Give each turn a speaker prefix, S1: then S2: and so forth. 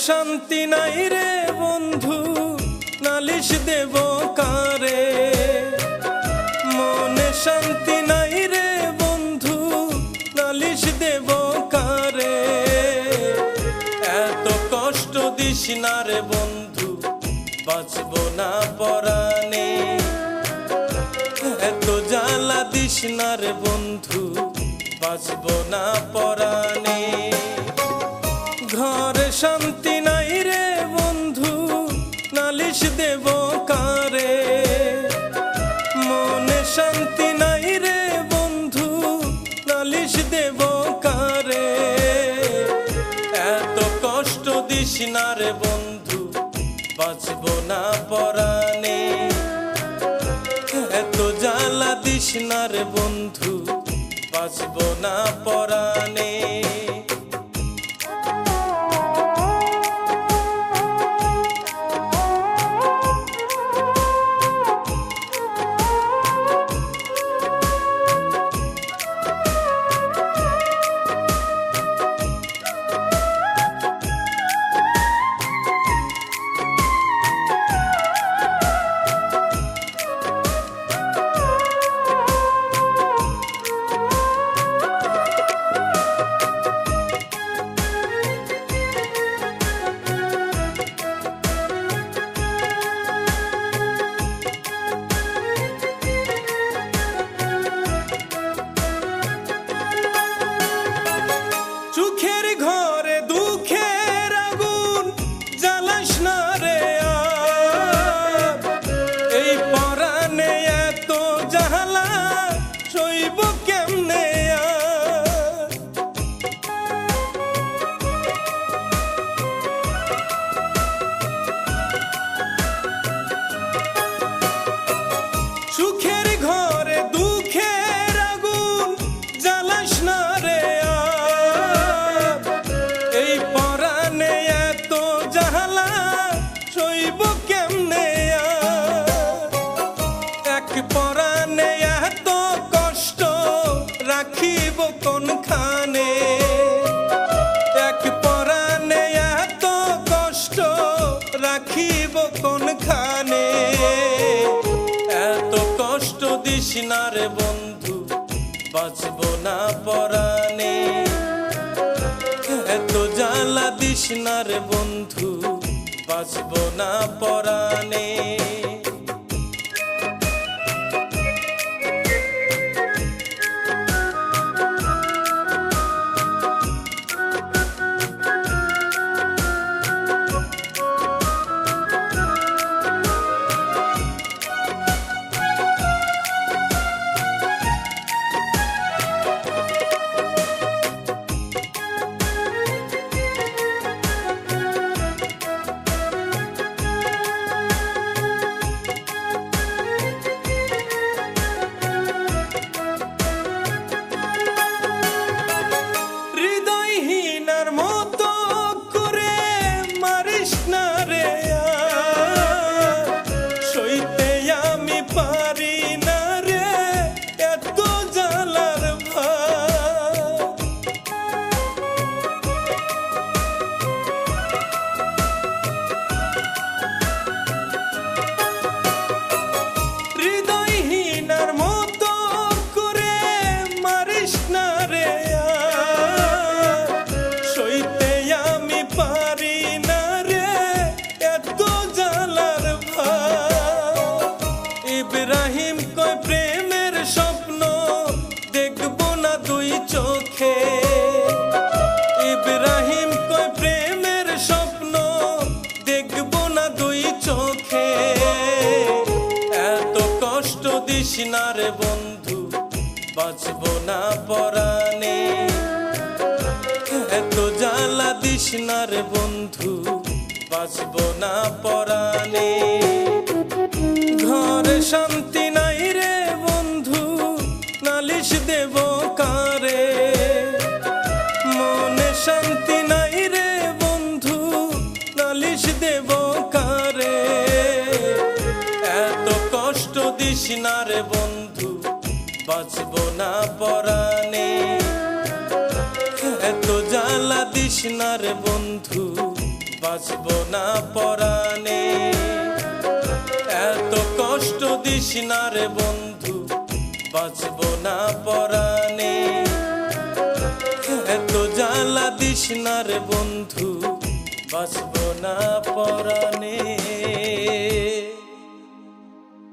S1: শান্তি নাই রে বন্ধু, নালিশ দেব কারে? মনে শান্তি নাই রে বন্ধু, নালিশ দেব কারে? এত কষ্ট দিস না রে বন্ধু, বাঁচব না পরাণে। এত জ্বালা দিস না রে বন্ধু, বাঁচব না পরাণে। ঘরে শান্তি নাই রে বন্ধু, নালিশ দেব কারে? মনে শান্তি নাই রে বন্ধু, নালিশ দেব কারে? এত কষ্ট দিস না রে বন্ধু, বাঁচব না পরাণে। এত জ্বালা দিস না রে বন্ধু, বাঁচব না পরাণে। সুখের ঘরে দুঃখের আগুন জ্বালাস না রে আর। এই পরাণে এত জ্বালা সইব কেমনে আর? সুখের ঘরে দুঃখের আগুন জ্বালাস না রে আর। এই পরাণে এত জ্বালা সইব কেমনে আর? এক পরাণে এত কষ্ট রাখিব কোনখানে? এক পরাণে এত কষ্ট রাখিব কোনখানে? এত কষ্ট দিস না রে বন্ধু, বাঁচব না পরাণে। এত জ্বালা দিস না রে বন্ধু, বাঁচব না পরাণে। হৃদয়হীনার মতো করে মারিস না রে আর। সইতে আমি পারি না রে এত জ্বালার ভার। হৃদয়হীনার মতো করে মারিস না রে আর। সইতে আমি পারি না রে এত জ্বালার ভার। ইব্রাহিম কয় প্রেমের স্বপ্ন দেখব না দুই চোখে। ইব্রাহিম কয় প্রেমের স্বপ্ন দেখব না দুই চোখে। এত কষ্ট দিস না রে বন্ধু, বাঁচব না পরাণে। এত জ্বালা দিস না রে বন্ধু, বাঁচব না পরাণে। ঘরে শান্তি নাই রে বন্ধু, নালিশ দেব কারে? মনে শান্তি নাই রে বন্ধু, নালিশ দেব কারে? এত কষ্ট দিস না রে বন্ধু, বাঁচব না পরাণে। এত জ্বালা দিস না রে বন্ধু, বাঁচবো না পরাণে। এত কষ্ট দিস না রে বন্ধু, বাঁচবো না পরাণে। এত জ্বালা দিস না রে বন্ধু, বাঁচবো না পরাণে।